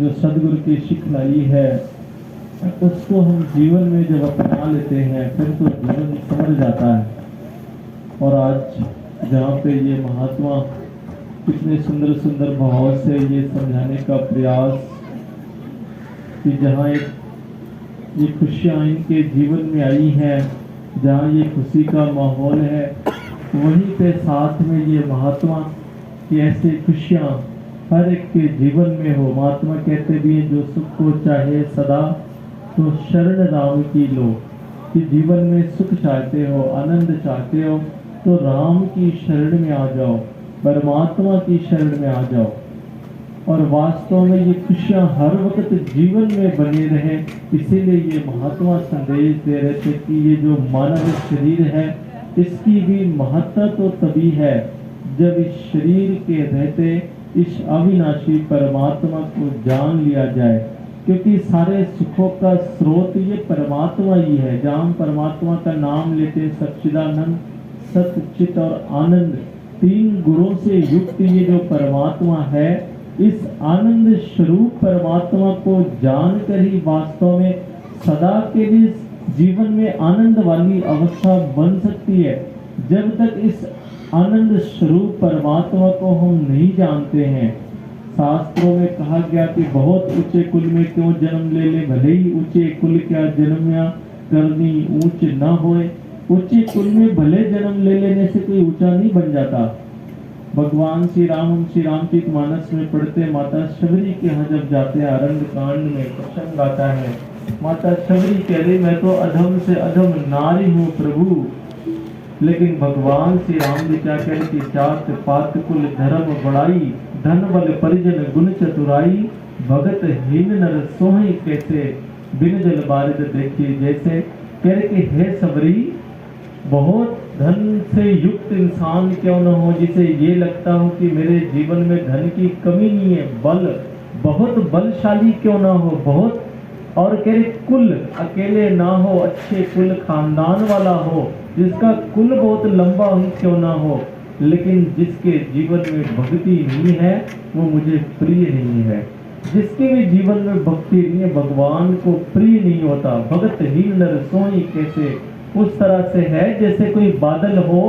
जो सदगुरु की सिखलाई है उसको हम जीवन में जब अपना लेते हैं फिर तो जीवन समझ जाता है। और आज जहाँ पे ये महात्मा कितने सुंदर सुंदर भाव से ये समझाने का प्रयास कि जहाँ एक ये खुशियाँ इनके जीवन में आई हैं, जहाँ ये खुशी का माहौल है, वहीं पे साथ में ये महात्मा की ऐसे खुशियाँ हर एक के जीवन में हो। महात्मा कहते भी हैं जो सुख को चाहे सदा तो शरण राम की लो, कि जीवन में सुख चाहते हो, आनंद चाहते हो तो राम की शरण में आ जाओ, परमात्मा की शरण में आ जाओ। और वास्तव में ये खुशियाँ हर वक्त जीवन में बने रहे, इसीलिए ये महात्मा संदेश दे रहे थे कि ये जो मानव शरीर है इसकी भी महत्ता तो तभी है जब इस शरीर के रहते इस अविनाशी परमात्मा को जान लिया जाए, क्योंकि सारे सुखों का स्रोत ये परमात्मा ही है। जहाँ हम परमात्मा का नाम लेते सच्चिदानंद, सत, चित और आनंद, तीन गुणों से युक्त ये जो परमात्मा है, इस आनंद स्वरूप परमात्मा को जानकर ही वास्तव में सदा के लिए जीवन में आनंद वाली अवस्था बन सकती है। जब तक इस आनंद स्वरूप परमात्मा को हम नहीं जानते हैं, शास्त्रों में कहा गया कि बहुत ऊंचे कुल में क्यों जन्म ले ले, भले ही ऊंचे कुल क्या जन्म करनी ऊंच न होए। ऊंचे कुल में भले जन्म ले लेने से कोई ऊंचा नहीं बन जाता। भगवान श्री राम हम श्री रामचरित मानस में पढ़ते, माता शबरी के यहाँ जब जाते हैं आरंभ कांड में प्रसंग आता है, माता शबरी कह रही मैं तो अधम से अधम नारी हूँ प्रभु। लेकिन भगवान श्री राम जी क्या कह रहे कि जात पात कुल धर्म बड़ाई, धन बल परिजन गुण चतुराई, भगत हीन नर सोहि कैसे, बिन जल बारिद देखिए जैसे। कह रहे कि हे सबरी, बहुत धन से युक्त इंसान क्यों न हो जिसे ये लगता हो कि मेरे जीवन में धन की कमी नहीं है, बल बहुत बलशाली क्यों ना हो, बहुत, और कह रहे कुल अकेले ना हो, अच्छे कुल खानदान वाला हो, जिसका कुल बहुत लंबा ही क्यों ना हो, लेकिन जिसके जीवन में भक्ति नहीं है वो मुझे प्रिय नहीं है। जिसके भी जीवन में भक्ति नहीं है भगवान को प्रिय नहीं होता। भगत हीन नर सोई कैसे, उस तरह से है जैसे कोई बादल हो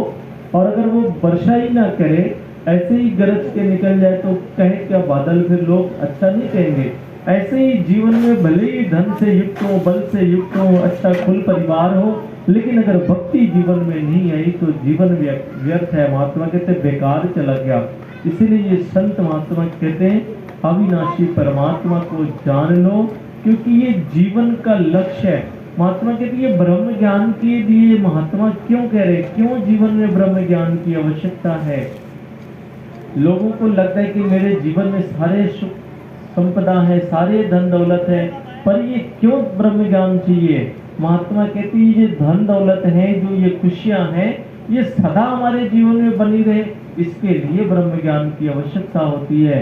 और अगर वो वर्षा ही ना करे, ऐसे ही गरज के निकल जाए तो कहे क्या बादल, फिर लोग अच्छा नहीं कहेंगे। ऐसे ही जीवन में भले ही धन से युक्त हो, बल से युक्त हो, अच्छा कुल परिवार हो, लेकिन अगर भक्ति जीवन में नहीं आई तो जीवन व्यर्थ है। महात्मा कहते बेकार चला गया। इसीलिए ये संत महात्मा कहते हैं अविनाशी परमात्मा को जान लो, क्योंकि ये जीवन का लक्ष्य है। महात्मा कहते ये ब्रह्म ज्ञान के लिए महात्मा क्यों कह रहे, क्यों जीवन में ब्रह्म ज्ञान की आवश्यकता है। लोगों को लगता है कि मेरे जीवन में सारे सुख संपदा है, सारे धन दौलत है, पर ये क्यों ब्रह्म ज्ञान चाहिए। महात्मा कहते हैं ये धन दौलत है, जो ये खुशियां हैं, ये सदा हमारे जीवन में बनी रहे, इसके लिए ब्रह्म ज्ञान की आवश्यकता होती है।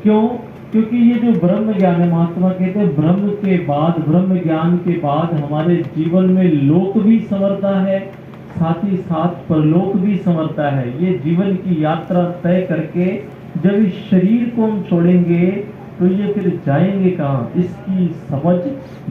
क्यों? क्योंकि ये जो ब्रह्म ज्ञान है, महात्मा कहते हैं ब्रह्म के बाद, ब्रह्म ज्ञान के बाद हमारे जीवन में लोक भी संवरता है, साथ ही साथ परलोक भी संवरता है। ये जीवन की यात्रा तय करके जब इस शरीर को हम छोड़ेंगे तो ये फिर जाएंगे कहाँ, इसकी समझ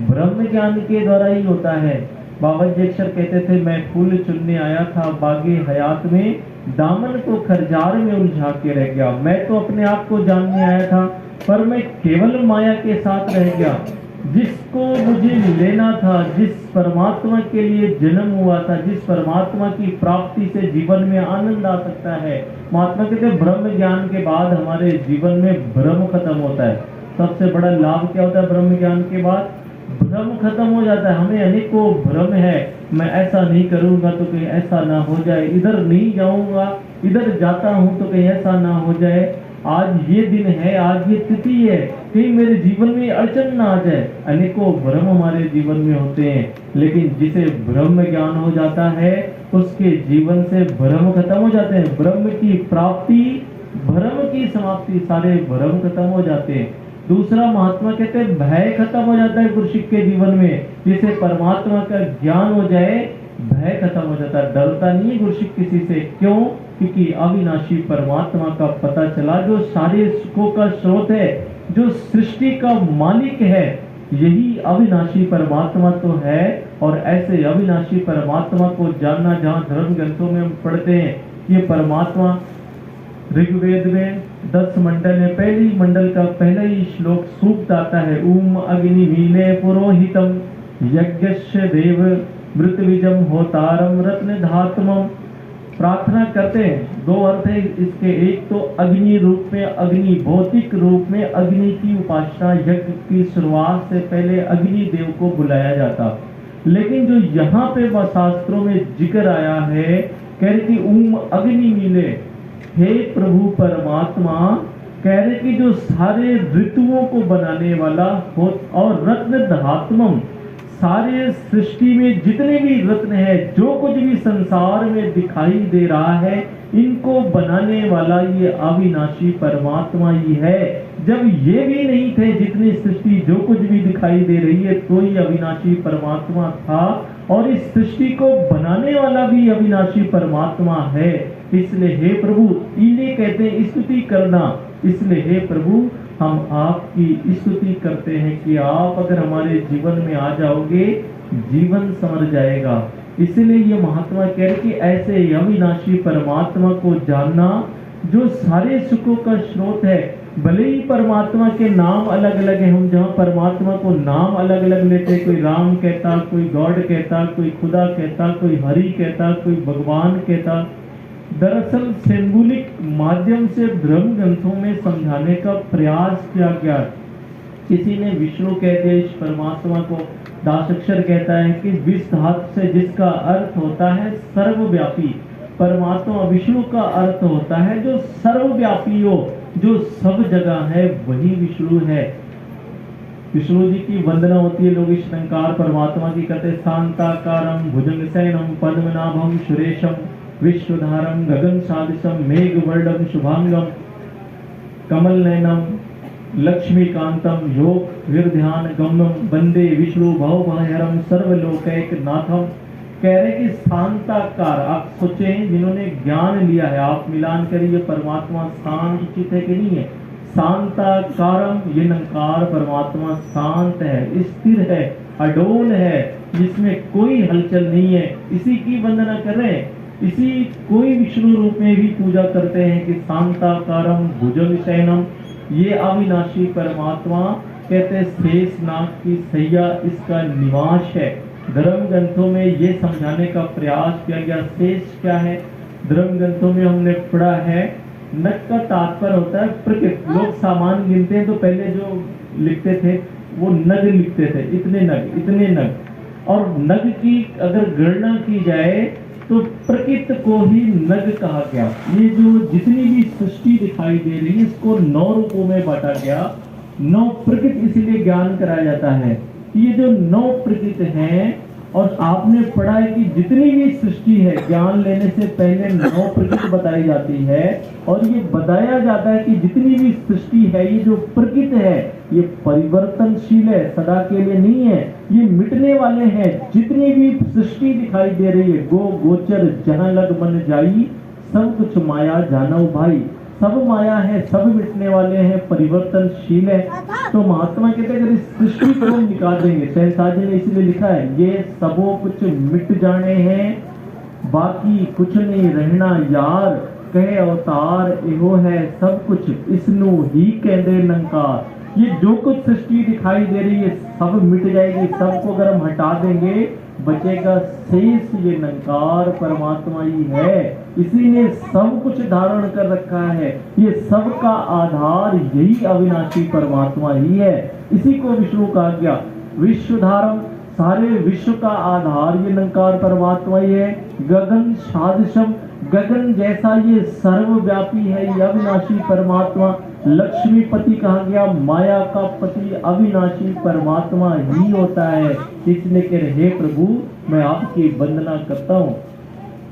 ब्रह्म ज्ञान के द्वारा ही होता है। बाबा जी अक्सर कहते थे मैं फूल चुनने आया था बागे हयात में, दामन को खरजार में उलझा के रह गया। मैं तो अपने आप को जानने आया था, पर मैं केवल माया के साथ रह गया। जिसको मुझे लेना था, जिस परमात्मा के लिए जन्म हुआ था, जिस परमात्मा की प्राप्ति से जीवन में आनंद आ सकता है। महात्मा कहते हैं ब्रह्म ज्ञान के बाद हमारे जीवन में भ्रम खत्म होता है। सबसे बड़ा लाभ क्या होता है ब्रह्म ज्ञान के बाद? भ्रम खत्म हो जाता है। हमें अनेकों भ्रम है, मैं ऐसा नहीं करूंगा तो कहीं ऐसा ना हो जाए, इधर नहीं जाऊंगा, इधर जाता हूं तो कहीं ऐसा ना हो जाए, आज ये दिन है, आज ये तिथि है, कहीं मेरे जीवन में अड़चन ना आ जाए। अनेकों भ्रम हमारे जीवन में होते हैं, लेकिन जिसे ब्रह्म ज्ञान हो जाता है उसके जीवन से भ्रम खत्म हो जाते हैं। ब्रह्म की प्राप्ति, भ्रम की समाप्ति, सारे भ्रम खत्म हो जाते हैं। दूसरा महात्मा कहते हैं भय खत्म हो जाता है गुरुशिष्य के जीवन में। जिसे परमात्मा का ज्ञान हो जाए भय खत्म हो जाता है, डरता नहीं है गुरुशिष्य किसी से। क्यों? क्योंकि अविनाशी परमात्मा का पता चला, जो सारे सुखों का स्रोत है, जो सृष्टि का मालिक है, यही अविनाशी परमात्मा तो है। और ऐसे अविनाशी परमात्मा को जानना, जहाँ धर्म ग्रंथों में हम पढ़ते हैं, ये परमात्मा ऋग्वेद में 10 मंडल है, पहली मंडल का पहला ही श्लोक सूक्त आता है, ऊम अग्नि मीले पुरोहितम यज्ञस्य देव मृतविजम होतारम रत्न धात्मम। प्रार्थना करते हैं, दो अर्थ है इसके, एक तो अग्नि रूप में, अग्नि भौतिक रूप में अग्नि की उपासना, यज्ञ की शुरुआत से पहले अग्नि देव को बुलाया जाता। लेकिन जो यहाँ पे शास्त्रों में जिक्र आया है, कह रहे कि ऊम अग्नि मिले, हे प्रभु परमात्मा, कह रहे कि जो सारे ऋतुओं को बनाने वाला हो, और रत्न धात्मम, सारे सृष्टि में जितने भी रत्न है, जो कुछ भी संसार में दिखाई दे रहा है, इनको बनाने वाला ये अविनाशी परमात्मा ही है। जब ये भी नहीं थे, जितनी सृष्टि जो कुछ भी दिखाई दे रही है, तो ही अविनाशी परमात्मा था, और इस सृष्टि को बनाने वाला भी अविनाशी परमात्मा है। इसलिए हे प्रभु, इन्हें कहते हैं स्तुति करना। इसलिए हे प्रभु, हम आपकी स्तुति करते हैं कि आप अगर हमारे जीवन में आ जाओगे, जीवन संवर जाएगा। इसलिए ये महात्मा कह रहे कि ऐसे अविनाशी परमात्मा को जानना, जो सारे सुखों का स्रोत है। भले ही परमात्मा के नाम अलग अलग हैं, हम जहाँ परमात्मा को नाम अलग अलग लेते, कोई राम कहता, कोई गॉड कहता, कोई खुदा कहता, कोई हरि कहता, कोई भगवान कहता। दरअसल सिंबॉलिक माध्यम से धर्म ग्रंथों में समझाने का प्रयास किया गया। किसी ने विष्णु कह दिया इस परमात्मा को, दासक्षर कहता है कि विष धातु से, जिसका अर्थ होता है सर्वव्यापी। परमात्मा विष्णु का अर्थ होता है जो सर्वव्यापी हो, जो सब जगह है, वही विष्णु है। विष्णु जी की वंदना होती है, लोग इस अलंकार परमात्मा की कहते, शांताकारम भुजंग सैनम पद्मनाभम सुरेशम विश्वधारम गगन सादिशम मेघवर्णम शुभांगम कमल नयनम लक्ष्मीकांतम योग वीरध्यान गम्यम वंदे विष्णु भवभयहरम सर्वलोकैक नाथम। कह रहे कि शांताकार, आप सोचें, जिन्होंने ज्ञान लिया है, आप मिलान करिए, परमात्मा शांत चित है कि नहीं है। शांताकारम, ये निरंकार परमात्मा शांत है, स्थिर है, अडोल है, जिसमें कोई हलचल नहीं है। इसी की वंदना कर रहे हैं, इसी कोई विष्णु रूप में भी पूजा करते हैं कि शांताकारम भुजंग शयनम। ये अविनाशी परमात्मा कहते हैं शेषनाग की सैया इसका निवास है। धर्म ग्रंथों में ये समझाने का प्रयास किया गया। शेष क्या है? धर्म ग्रंथों में हमने पढ़ा है, नग का तात्पर्य होता है प्रकृति। लोग सामान गिनते हैं तो पहले जो लिखते थे वो नग लिखते थे, इतने नग, इतने नग। और नग की अगर गणना की जाए तो प्रकृति को ही नग कहा गया। ये जो जितनी भी सृष्टि दिखाई दे रही है, इसको 9 रूपों में बांटा गया। 9 प्रकृति इसलिए ज्ञान कराया जाता है। ये जो 9 प्रकृति हैं, और आपने पढ़ा है कि जितनी भी सृष्टि है, ज्ञान लेने से पहले 9 प्रकृति बताई जाती है। और ये बताया जाता है कि जितनी भी सृष्टि है, ये जो प्रकृति है, ये परिवर्तनशील है, सदा के लिए नहीं है, ये मिटने वाले हैं। जितनी भी सृष्टि दिखाई दे रही है, गो गोचर जहां लग मन जाई, सब कुछ माया जानऊ भाई। सब माया है, सब मिटने वाले हैं, परिवर्तनशील है। तो महात्मा कहते हैं अगर इस सृष्टि को हम निकाल देंगे, शहनशाह जी ने इसलिए लिखा है, ये सबो कुछ मिट जाने हैं, बाकी कुछ नहीं रहना यार, कहे अवतार एहो है सब कुछ इसनु ही कहते नंकार। ये जो कुछ सृष्टि दिखाई दे रही है सब मिट जाएगी। सबको अगर हम हटा देंगे, बचेगा शेष ये निरंकार परमात्मा ही है। इसी ने सब कुछ धारण कर रखा है। ये सब का आधार यही अविनाशी परमात्मा ही है। इसी को विष्णु कहा गया। विश्वधारम, सारे विश्व का आधार ये निरंकार परमात्मा ही है। गगन सादृशम, गगन जैसा ये सर्वव्यापी है, ये अविनाशी परमात्मा। लक्ष्मीपति कहा गया, माया का पति अविनाशी परमात्मा ही होता है। इसलिए कह रहे हे प्रभु, मैं आपकी वंदना करता हूँ।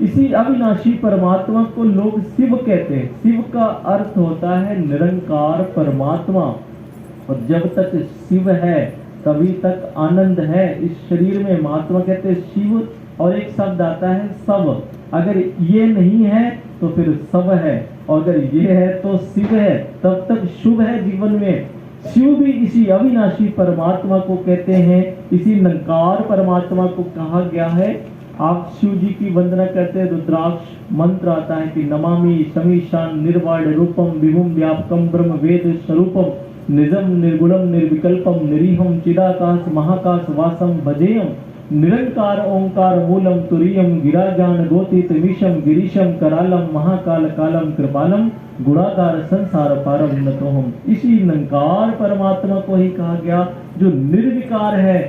इसी अविनाशी परमात्मा को लोग शिव कहते हैं। शिव का अर्थ होता है निरंकार परमात्मा। और जब तक शिव है तभी तक आनंद है इस शरीर में। महात्मा कहते हैं शिव, और एक शब्द आता है सब। अगर ये नहीं है तो फिर सब है, और अगर ये है तो शिव है, तब तक शुभ है जीवन में। शिव भी इसी अविनाशी परमात्मा को कहते हैं, इसी निरंकार परमात्मा को कहा गया है। आप शिव जी की वंदना करते हैं, रुद्राक्ष मंत्र आता है कि नमामि समीशान निर्वाण रूपम विभुम व्यापकम ब्रह्म वेद स्वरूपम निजम निर्गुणम निर्विकल्पम निरीहम चिदाकाश महाकाश वासम भजेयम निरंकार ओंकार मूलम तुरीयम गिराजान गोतीत विषम गिरीशम करालम महाकाल कालम कृपालम गुणाकार संसार पारम नतोहम। इसी निरंकार परमात्मा को ही कहा गया जो निर्विकार है,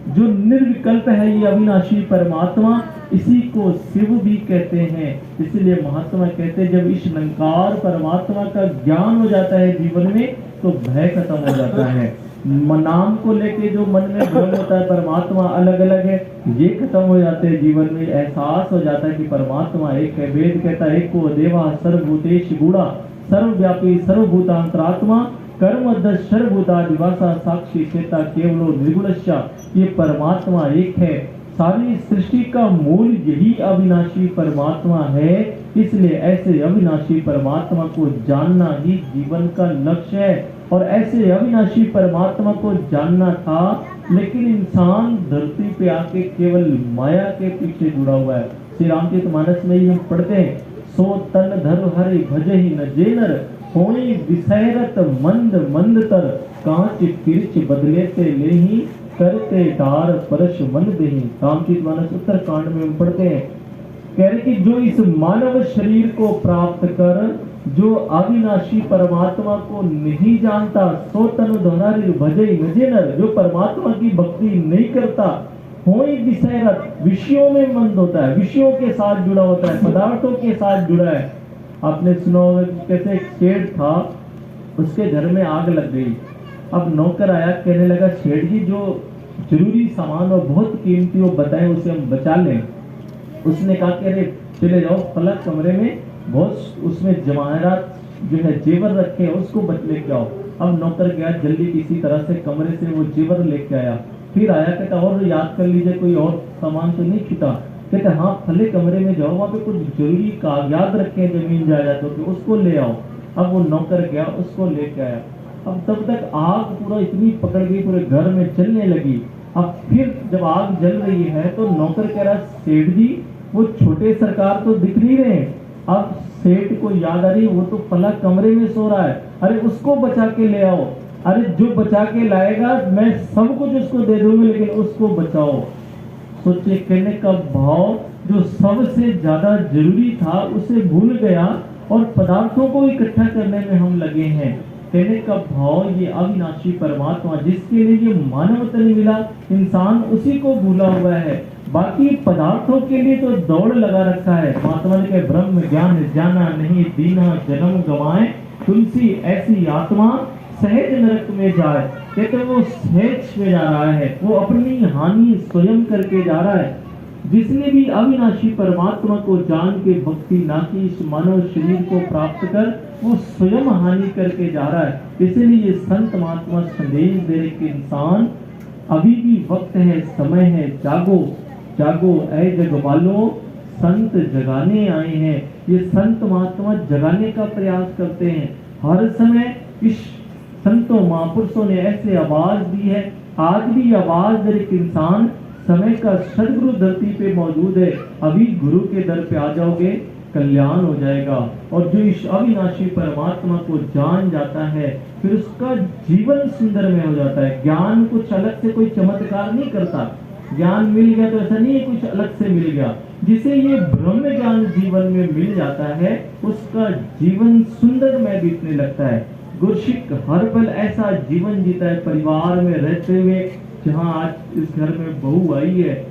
जो निर्विकल्प है, ये अविनाशी परमात्मा, इसी को शिव भी कहते हैं। इसलिए महात्मा कहते हैं जब इस निरंकार परमात्मा का ज्ञान हो जाता है जीवन में तो भय खत्म हो जाता है। नाम को लेके जो मन में भ्रम होता है परमात्मा अलग अलग है, ये खत्म हो जाते हैं। जीवन में एहसास हो जाता है कि परमात्मा एक है। वेद कहता है एको देवा सर्वभूतेश गूढ़ा सर्वव्यापी सर्वभूतांतरात्मा कर्म दश सर्वभूतादिवासा साक्षी चेता केवलो निर्गुणस्या। ये परमात्मा एक है। सारी सृष्टि का मूल यही अविनाशी परमात्मा है। इसलिए ऐसे अविनाशी परमात्मा को जानना ही जीवन का लक्ष्य है। और ऐसे अविनाशी परमात्मा को जानना था, लेकिन इंसान धरती पे आके केवल माया के पीछे जुड़ा हुआ है। श्री रामचरितमानस में ही हम पढ़ते हैं, सो तन धर हरि भजहि न जेनर होई विसैरत मंद मंद तर कांच किरच बदलेते लेहि करते डार परश मन देहि। रामचरितमानस उत्तरकांड में हम पढ़ते हैं, कह रहे कि जो इस मानव शरीर को प्राप्त कर जो अविनाशी परमात्मा को नहीं जानता, सो तनु धरारी भजई नजेनर, जो परमात्मा की भक्ति नहीं करता, होई विषयरत, विषयों में मंद होता है, विषयों के साथ जुड़ा होता है, पदार्थों के साथ जुड़ा है। आपने सुना होगा कैसे एक शेर था, उसके घर में आग लग गई। अब नौकर आया, कहने लगा शेर जी जो जरूरी सामान और बहुत कीमती हो बताएं, उसे हम बचा लें। उसने कहा कि अरे चले जाओ फला कमरे में, बहुत उसमें जवाहरात जो है जेवर रखे हैं, उसको बच लेके आओ। अब नौकर गया जल्दी किसी तरह से कमरे से वो जेवर लेके आया। फिर आया, कहता और याद कर लीजिए कोई और सामान तो नहीं छूटा। कहते हाँ फले कमरे में जाओ, वहाँ पे कुछ जरूरी कागजात रखे हैं जमीन जायदाद के, उसको ले आओ। अब वो नौकर गया, उसको लेके आया। अब तब तक आग पूरा इतनी पकड़ गई, पूरे घर में जलने लगी। अब फिर जब आग जल रही है तो नौकर कह रहा सेठ जी वो छोटे सरकार तो दिख नहीं रहे। अब सेठ को याद आ रही वो तो फला कमरे में सो रहा है, अरे उसको बचा के ले आओ। अरे जो बचा के लाएगा मैं सब कुछ उसको दे दूंगी, लेकिन उसको बचाओ। सोचे कहने का भाव जो सबसे ज्यादा जरूरी था उसे भूल गया और पदार्थों को इकट्ठा करने में हम लगे हैं। कहने का भाव ये अविनाशी परमात्मा जिसके लिए ये मानव तन मिला, इंसान उसी को भूला हुआ है। बाकी पदार्थों के लिए तो दौड़ लगा रखा है। महात्मा ने कहा ब्रह्म ज्ञान जाना नहीं दीना जन्म गवाए, तुलसी ऐसी आत्मा सहज नरक में जाए। कहते वो सहज में जा रहा है, वो अपनी हानि स्वयं करके जा रहा है। जिसने भी अविनाशी परमात्मा को जान के भक्ति ना की, इस मानव शरीर को प्राप्त कर वो स्वयं हानि करके जा रहा है। इसलिए ये संत महात्मा संदेश दे रहे कि इंसान अभी भी वक्त है, समय है, जागो जागो ऐ जग वालो, संत जगाने आए हैं। ये संत महात्मा जगाने का प्रयास करते हैं हर समय। इस संतों महापुरुषों ने ऐसे आवाज दी है, आज भी आवाज दे एक इंसान समय का सदगुरु धरती पे मौजूद है, अभी गुरु के दर पे आ जाओगे कल्याण हो जाएगा। और जो इस अविनाशी परमात्मा को जान जाता है फिर उसका जीवन सुंदर में हो जाता है। ज्ञान कुछ अलग से कोई चमत्कार नहीं करता, ज्ञान मिल गया तो ऐसा नहीं है कुछ अलग से मिल गया। जिसे ये ब्रह्म ज्ञान जीवन में मिल जाता है उसका जीवन सुंदर में बीतने लगता है। गुरसिक हर पल ऐसा जीवन जीता है परिवार में रहते हुए, जहाँ आज इस घर में बहू आई है।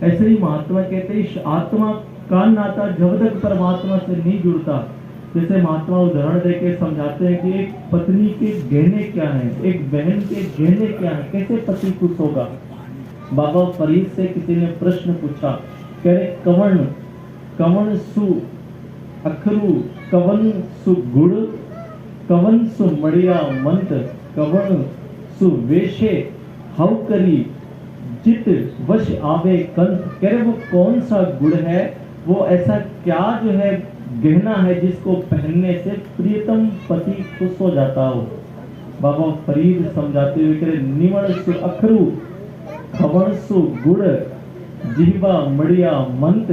ऐसे ही महात्मा कहते हैं इस आत्मा का नाता जब तक परमात्मा से नहीं जुड़ता। जैसे महात्मा उदाहरण देके समझाते हैं कि एक पत्नी के गहने क्या हैं, एक बहन के गहने क्या हैं, कैसे पति खुश होगा। बाबा फरीद से किसी ने प्रश्न पूछा, कह रहे कवन कवन सु अखरू, कवन सु गुड़, कवन सु मड़िया मंत, कवन सु वेशे हव करी जित वश आवे कंत। कह रहे वो कौन सा गुड़ है, वो ऐसा क्या जो है गहना है जिसको पहनने से प्रियतम पति खुश हो जाता हो। बाबा फरीद समझाते हुए कह रहे निवण सु अखरू खवण सु गुड़ जिह्वा मड़िया मंत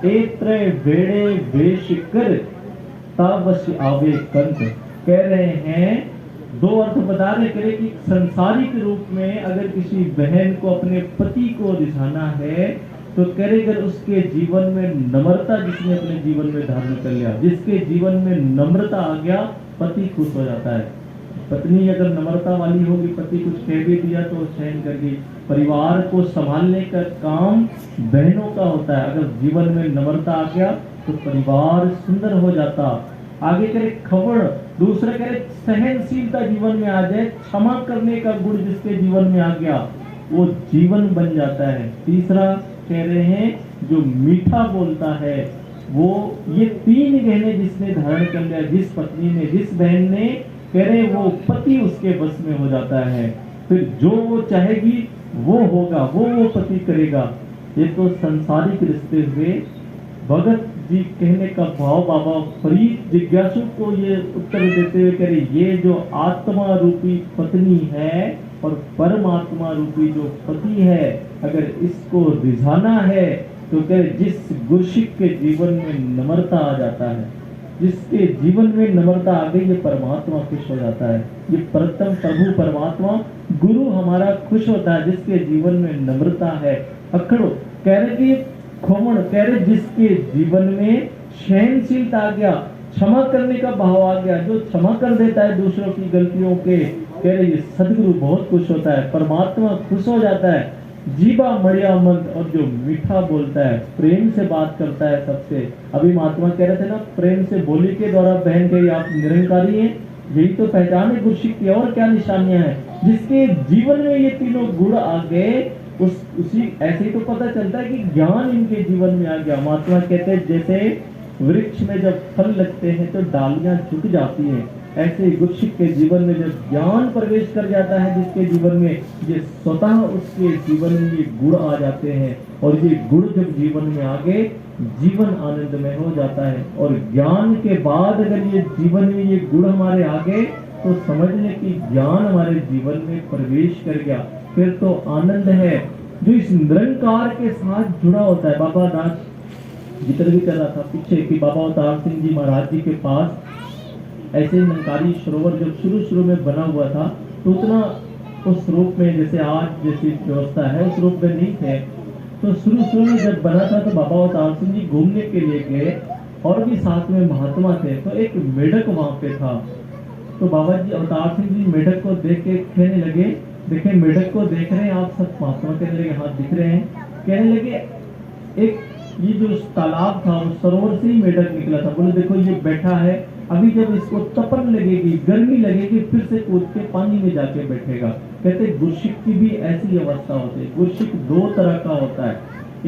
एत्रे बेड़े वेश कर तावश आवे कंत। कह रहे हैं दो अर्थ बता रहे कह रहे कि संसारिक रूप में अगर किसी बहन को अपने पति को रिझाना है तो कह रहे अगर उसके जीवन में नम्रता जिसने अपने जीवन में धारण कर लिया, जिसके जीवन में नम्रता आ गया, पति खुश हो जाता है। पत्नी अगर नम्रता वाली होगी, पति कुछ कह भी दिया तो सहन करके परिवार को संभालने का काम बहनों का होता है। अगर जीवन में नम्रता आ गया तो परिवार सुंदर हो जाता। आगे करे खवड़, दूसरा करे सहनशीलता जीवन में आ जाए, क्षमा करने का गुण जिसके जीवन में आ गया वो जीवन बन जाता है। तीसरा कह रहे हैं जो मीठा बोलता है वो, ये तीन गहने जिसने धारण कर लिया, जिस पत्नी ने, जिस बहन ने, कह रहे वो पति उसके बस में हो जाता है। फिर जो वो चाहेगी वो होगा, वो पति करेगा। ये तो संसारिक रिश्ते हुए। भगत जी कहने का भाव बाबा फरीद जिज्ञासु को ये उत्तर देते हुए कह रहे ये जो आत्मा रूपी पत्नी है और परमात्मा रूपी जो पति है, अगर इसको रिझाना है तो कह जिस गुरसिक के जीवन में नम्रता आ जाता है, जिसके जीवन में नम्रता आ गई, ये परमात्मा खुश हो जाता है। ये परतम प्रभु परमात्मा गुरु हमारा खुश होता है जिसके जीवन में नम्रता है। अखड़ो कह रहे कि खोमण कह रहे जिसके जीवन में सहनशीलता आ गया, क्षमा करने का भाव आ गया, जो क्षमा कर देता है दूसरों की गलतियों के, कह रहे ये सदगुरु बहुत खुश होता है, परमात्मा खुश हो जाता है। जीवा मड़िया मंद, और जो मीठा बोलता है, प्रेम से बात करता है सबसे। अभी महात्मा कह रहे थे ना, प्रेम से बोली के द्वारा बहन कही आप निरंकारी हैं, यही तो पहचान है गुरसिक की, और क्या निशानियां हैं। जिसके जीवन में ये तीनों गुण आ गए उसी ऐसे ही तो पता चलता है कि ज्ञान इनके जीवन में आ गया। महात्मा कहते हैं जैसे वृक्ष में जब फल लगते हैं तो डालियां झुक जाती हैं, ऐसे ही गुरसिक के जीवन में जब ज्ञान प्रवेश कर जाता है जिसके जीवन में, ये स्वतः उसके जीवन में ये गुण आ जाते हैं। और ये गुण जब जीवन में आ गए, जीवन आनंदमय हो जाता है। और ज्ञान के बाद अगर ये जीवन में ये गुण हमारे आ गए तो समझ लें कि ज्ञान हमारे जीवन में प्रवेश कर गया, फिर तो आनंद है जो इस निरंकार के साथ जुड़ा होता है। बाबा दास जिक्र भी कर रहा था पीछे कि बाबा अवतार सिंह जी महाराज जी के पास ऐसे निरंकारी सरोवर जब शुरू में बना हुआ था तो उतना उस रूप में जैसे आज जैसी व्यवस्था है उस रूप में नहीं थे। तो शुरू में जब बना था तो बाबा अवतार सिंह जी घूमने के लिए गए और भी साथ में महात्मा थे। तो एक मेढक वहां पे था, तो बाबा जी अवतार सिंह जी मेढक को देख के कहने लगे, देखें मेढक को देख रहे हैं आप सब? महात्मा कहने लगे हाँ दिख रहे हैं। कहने लगे एक ये जो तालाब था उस सरोवर से ही मेढक निकला था। बोले देखो ये बैठा है, अभी जब इसको तपन लगेगी, गर्मी लगेगी, फिर से कूद के पानी में जाके बैठेगा। कहते गुरसिक की भी ऐसी अवस्था होती है। गुरसिक दो तरह का होता है,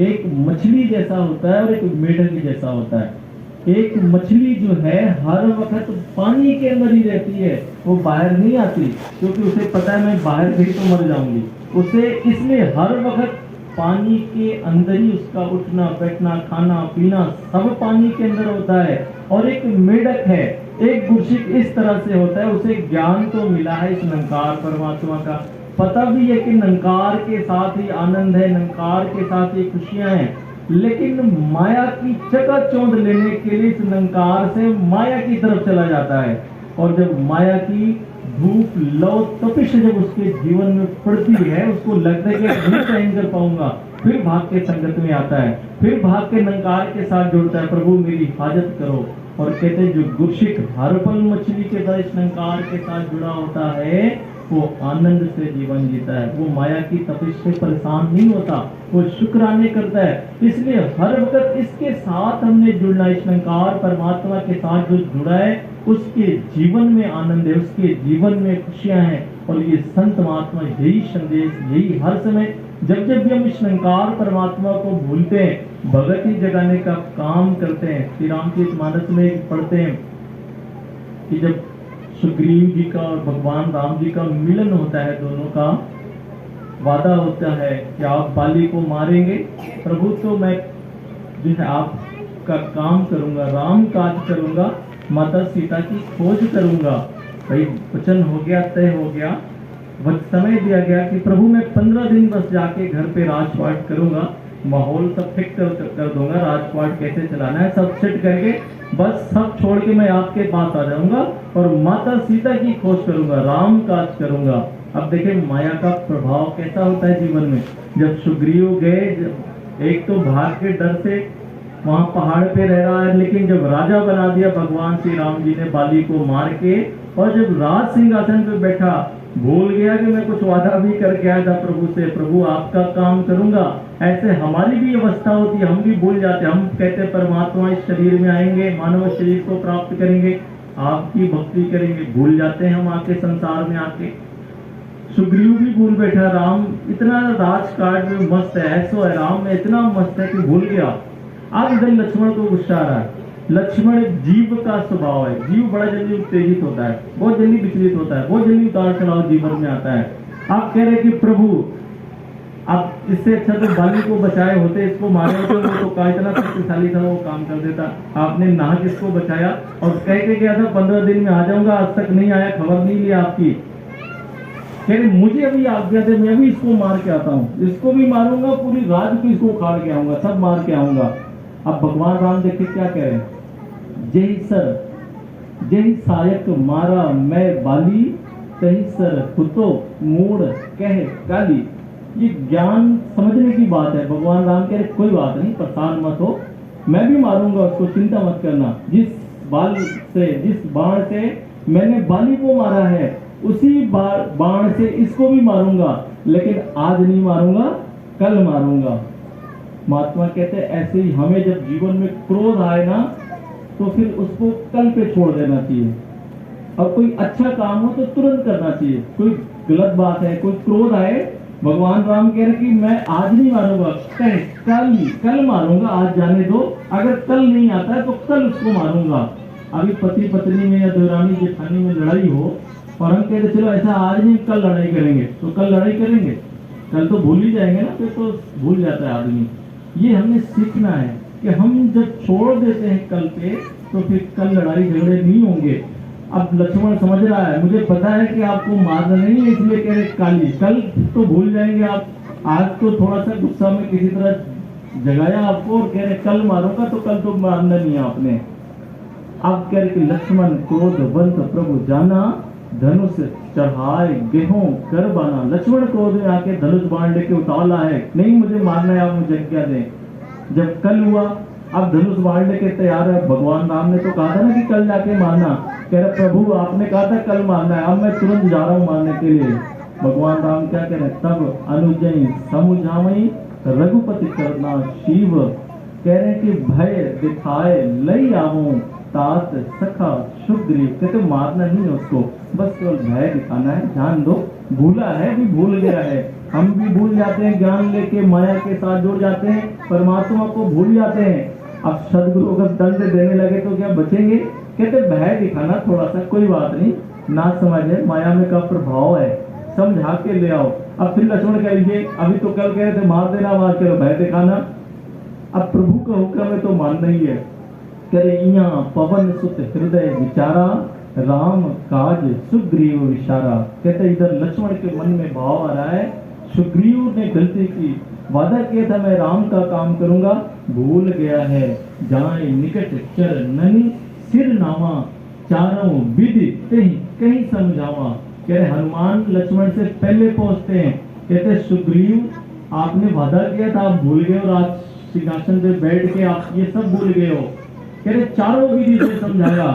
एक मछली जैसा होता है और एक मेढक जैसा होता है। एक मछली जो है हर वक्त पानी के अंदर ही रहती है, वो बाहर नहीं आती क्योंकि उसे पता है मैं बाहर गई तो मर जाऊंगी। उसे इसलिए हर वक्त पानी के अंदर ही उसका उठना बैठना खाना पीना सब पानी के अंदर होता है। और एक मेढक है, एक गुरसिक इस तरह से होता है, उसे ज्ञान तो मिला है इस निरंकार परमात्मा का, पता भी है कि निरंकार के साथ ही आनंद है, निरंकार के साथ ही खुशियां हैं, लेकिन माया की चकाचौंध लेने के लिए इस निरंकार से माया की तरफ चला जाता है। और जब माया की धूप लौ तपिश जब उसके जीवन में पड़ती है, उसको लगता है कि नहीं सहन कर पाऊंगा, फिर भाग के संगत में आता है, फिर भाग के निरंकार के साथ जुड़ता है, प्रभु मेरी हाजत करो। और कहते हैं जो गुरसिक हर पल मछली के साथ इस निरंकार के साथ जुड़ा होता है वो आनंद से जीवन जीता है, वो माया की तपिश से परेशान नहीं होता, वो शुक्राने करता है। इसलिए हर वक्त इसके साथ हमने जुड़ना, इस निरंकार परमात्मा के साथ जो जुड़ा है उसके जीवन में आनंद है, उसके जीवन में खुशियां हैं। और ये संत महात्मा यही संदेश, यही हर समय जब भी हम इस निरंकार परमात्मा को भूलते हैं, भगत ही जगाने का काम करते हैं। श्री रामचरितमानस में पढ़ते हैं कि जब सुग्रीव जी का और भगवान राम जी का मिलन होता है, दोनों का वादा होता है कि आप बाली को मारेंगे, प्रभु तो मैं जो है आपका काम करूंगा, राम काज करूंगा, माता सीता की खोज करूंगा। भाई वचन हो गया, तय हो गया, समय दिया गया कि प्रभु मैं 15 दिन बस जाके घर पे राजपाट करूंगा, माहौल सब फिक्स कर दूंगा, राजपाट कैसे चलाना है सब सेट करके बस सब छोड़ के मैं आपके पास आ जाऊंगा और माता सीता की खोज करूंगा, राम काज करूंगा। अब देखिए माया का प्रभाव कैसा होता है जीवन में। जब सुग्रीव गए, एक तो भाग के डर से वहां पहाड़ पे रह रहा है, लेकिन जब राजा बना दिया भगवान श्री राम जी ने बाली को मार के, और जब राज सिंहासन पे बैठा भूल गया कि मैं कुछ वादा भी करके आया था प्रभु से, प्रभु आपका काम करूंगा। ऐसे हमारी भी अवस्था होती है, हम भी भूल जाते हैं। हम कहते हैं परमात्मा इस शरीर में आएंगे, मानव शरीर को प्राप्त करेंगे, आपकी भक्ति करेंगे, भूल जाते हैं हम आके संसार में आके। सुग्रीव भी भूल बैठा, राम इतना राजकाज में मस्त है, ऐसो है राम में इतना मस्त है कि भूल गया। अब इधर लक्ष्मण को गुस्सा आ रहा है। लक्ष्मण जीव का स्वभाव है, जीव बड़ा जल्दी उत्तेजित होता है, बहुत जल्दी विचलित होता है, बहुत जल्दी उतार चढ़ाव जीवन में आता है। आप कह रहे कि प्रभु आप इससे अच्छा तो बाली को बचाए होते, इसको मारे होते, वो तो का इतना शक्तिशाली था, वो काम कर देता। आपने नाहक इसको बचाया और कह के गया था 15 दिन में आ जाऊंगा, आज तक नहीं आया, खबर नहीं ली आपकी। कह रहे मुझे अभी आज्ञा दे, मैं भी इसको मार के आता हूँ, इसको भी मारूंगा, पूरी राज को इसको उखाड़ के आऊंगा, सब मार के आऊंगा। अब भगवान राम देखिए क्या कह रहे हैं, जय सर जय सायक मारा मैं बाली, तही सर कुतो मूड कह काली। ये ज्ञान समझने की बात है। भगवान राम कह रहे कोई बात नहीं, परेशान मत हो, मैं भी मारूंगा उसको, चिंता मत करना। जिस बाण से मैंने बाली को मारा है, उसी बाण से इसको भी मारूंगा, लेकिन आज नहीं मारूंगा, कल मारूंगा। महात्मा कहते हैं ऐसे ही हमें जब जीवन में क्रोध आए ना, तो फिर उसको कल पे छोड़ देना चाहिए। और कोई अच्छा काम हो तो तुरंत करना चाहिए। कोई गलत बात है, कोई क्रोध आए, भगवान राम कह रहे कि मैं आज नहीं मारूंगा, कल मारूंगा, आज जाने दो, अगर कल नहीं आता है तो कल उसको मारूंगा। अभी पति पत्नी में या देवरानी जेठानी में लड़ाई हो और हम कहते चलो ऐसा आज नहीं, कल लड़ाई करेंगे, तो कल लड़ाई करेंगे, कल तो भूल ही जाएंगे ना, फिर तो भूल जाता है आदमी। ये हमने सीखना है कि हम जब छोड़ देते हैं कल पे, तो फिर कल लड़ाई झगड़े नहीं होंगे। अब लक्ष्मण समझ रहा है, मुझे पता है कि आपको मारना नहीं है, इसलिए कह रहे काली, कल तो भूल जाएंगे आप, आज तो थोड़ा सा गुस्सा में किसी तरह जगाया आपको और कह रहे कल मारूंगा, तो कल तो मारना नहीं है आपने। अब कह रहे कि लक्ष्मण क्रोधवंत प्रभु जाना, धनुष चढ़ाए गेहूं कर बाना। लक्ष्मण क्रोध में आके धनुष बाण लेके उतावला है, नहीं मुझे मारना है, आप मुझे क्या दें। जब कल हुआ, अब धनुष बाण लेके तैयार है। भगवान राम ने तो कहा था ना कि कल जाके मारना, कह रहे प्रभु आपने कहा था कल मारना है, अब मैं तुरंत जा रहा हूँ मारने के लिए। भगवान राम क्या कह रहे, तब अनुजई समुझामई रघुपति करना शिव। कह रहे कि भय दिखाए लई आवूं, तात सखा सुग्रीव। कहते मारना नहीं है उसको, बस केवल भय दिखाना है, ध्यान दो, भूला है भी, भूल गया है। हम भी भूल जाते हैं, ज्ञान लेके माया के साथ जुड़ जाते हैं, परमात्मा को भूल जाते हैं। अब सदगुरु अगर दंड देने लगे तो क्या बचेंगे। कहते भय दिखाना थोड़ा सा, कोई बात नहीं, ना समझे, माया में का प्रभाव है, समझा के ले आओ। अब फिर लक्ष्मण कह लीजिए, अभी तो कल कह रहे थे मार देना, मार के भय दिखाना, अब प्रभु का हुक्म है तो मानना ही है। करे इया पवन सुत हृदय विचारा, राम काज सुग्रीव विचारा। कहते इधर लक्ष्मण के मन में भाव आ रहा है, सुग्रीव ने गलती की, वादा किया था मैं राम का काम करूंगा, भूल गया है। जाए निकट चरणनि सिर नामा, चारों विधि कहीं समझावा। कह रहे हनुमान लक्ष्मण से पहले पहुंचते हैं, कहते सुग्रीव आपने वादा किया था, आप भूल गए, और आज सिंहासन पे बैठ के आप ये सब भूल गए हो। कह रहे चारों विधि से समझाया,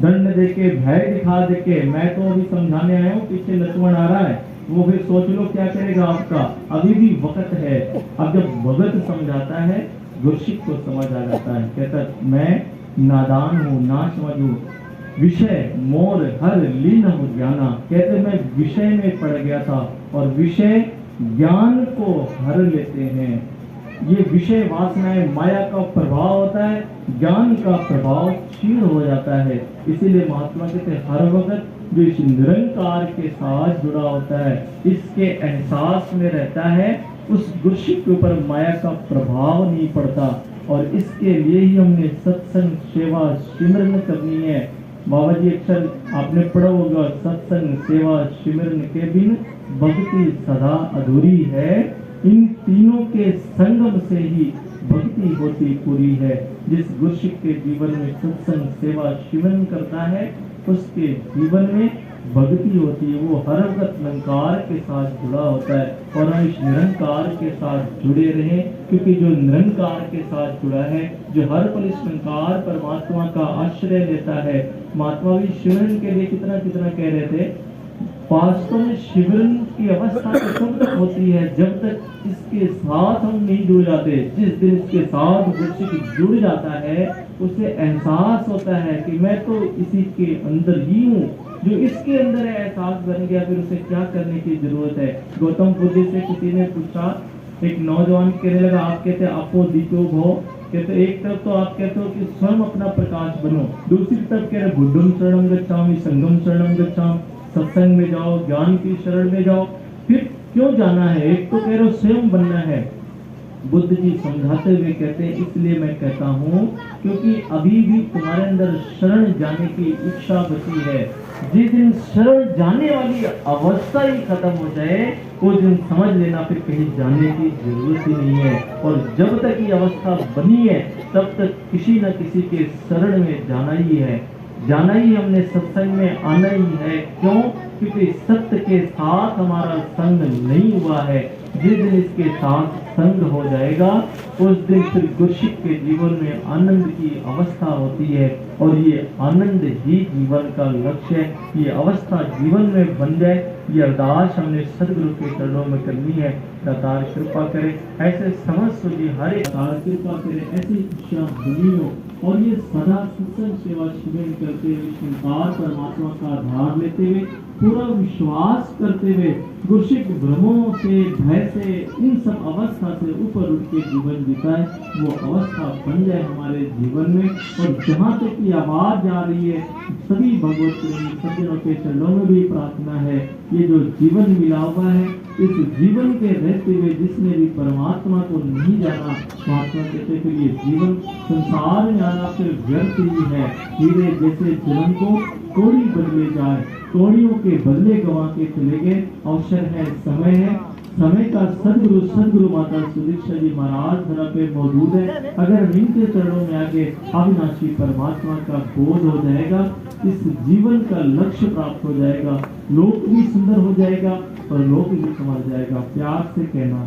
दंड देके, भय दिखा देके, मैं तो अभी समझाने आया हूँ, पीछे लक्ष्मण आ रहा है, वो फिर सोच लो क्या करेगा आपका, अभी भी वक्त है। अब जब भगत समझाता है, गुरसिक को समझ आ जाता है। कहता मैं नादान हूँ, ना समझू, विषय मोर हर लीन हो ज्ञाना। कहते मैं विषय में पड़ गया था, और विषय ज्ञान को हर लेते हैं। ये विषय वासनाएं माया का प्रभाव होता है, ज्ञान का प्रभाव क्षीण हो जाता है। इसीलिए महात्मा कहते हैं हर वक्त जो इस निरंकार के साथ जुड़ा होता है, इसके एहसास में रहता है, उस गुरसिक के ऊपर माया का प्रभाव नहीं पड़ता। और इसके लिए ही हमने सत्संग सेवा सिमरन करनी है। बाबा जी अक्सर आपने पढ़ा होगा, सत्संग सेवा सिमरन के बिन भक्ति सदा अधूरी है। इन तीनों के संगम से ही भक्ति होती पूरी है। जिस गुरसिक के जीवन में सत्संग सेवा सिमरन करता है उसके जीवन में भक्ति होती है। वो हर वक्त निरंकार के साथ जुड़ा होता है और हम इस निरंकार के साथ जुड़े रहें, क्योंकि जो निरंकार के साथ जुड़ा है, जो हर पल इस निरंकार परमात्मा का आश्रय लेता है। महात्मा भी सिमरन के लिए कितना कितना कह रहे थे। वास्तव में सिमरन की अवस्था तो तब तक होती है जब तक इसके साथ हम नहीं जुड़ जाते। जिस दिन इसके साथ गुरसिक जुड़ जाता है उसे एहसास होता है कि मैं तो इसी के अंदर ही हूँ। जो इसके अंदर है एहसास बन गया, फिर उसे क्या करने की जरूरत है। गौतम बुद्ध से किसी ने पूछा, एक नौजवान कहने लगा, आप कहते आपो दीपो भो, कहते एक तरफ तो आप कहते हो कि स्वयं अपना प्रकाश बनो, दूसरी तरफ कह रहे बुद्धम शरणम गच्छामि संगम शरणम गच्छामि, सत्संग में जाओ, ज्ञान की शरण में जाओ। फिर क्यों जाना है? एक तो कह रहे हो स्वयं बनना है। बुद्ध जी समझाते हुए कहते हैं, इसलिए मैं कहता हूँ क्योंकि अभी भी तुम्हारे अंदर शरण जाने की इच्छा बची है। जिस दिन शरण जाने वाली अवस्था ही खत्म हो जाए उस दिन समझ लेना फिर कहीं जाने की जरूरत ही नहीं है। और जब तक ये अवस्था बनी है तब तक किसी न किसी के शरण में जाना ही है, जाना ही हमने सत्संग में आना ही है। क्यों? क्योंकि सत्य के साथ हमारा संग नहीं हुआ है। जिस दिन इसके साथ संग हो जाएगा उस दिन फिर गुरसिक के जीवन में आनंद की अवस्था होती है और ये आनंद ही जीवन का लक्ष्य है। ये अवस्था जीवन में बन जाए, ये अरदास हमने सदगुरु के चरणों में करनी है। दातार कृपा करे, ऐसे समस्त जी हर एक कृपा करे, ऐसी इच्छा बनी हो और ये सदा सत्संग सेवा शिविर करते हुए संसार परमात्मा का आधार लेते हुए पूरा विश्वास करते हुए गुरसिक भ्रमों से भय से इन सब अवस्था से ऊपर उठ के जीवन जीता है, वो अवस्था बन जाए हमारे जीवन में। और जहाँ तक की आवाज जा रही है सभी भगवत सज्जनों के चरणों में भी प्रार्थना है, ये जो जीवन मिला हुआ है इस जीवन के रहते हुए जिसने भी परमात्मा को नहीं जाना, महात्मा कहते फिर ये जीवन संसार में आना फिर व्यर्थ ही है। हीरे जैसे जीवन को कोड़ी बदले जाए, कोड़ियों के बदले गवा के चले गए। अवसर है, समय है, समय का सदगुरु माता सुदीक्षा जी महाराज धरा पे मौजूद है। अगर इनके चरणों में आगे अविनाशी परमात्मा का बोध हो जाएगा, इस जीवन का लक्ष्य प्राप्त हो जाएगा, लोक भी सुंदर हो जाएगा और लोक भी संवर जाएगा। प्यार से कहना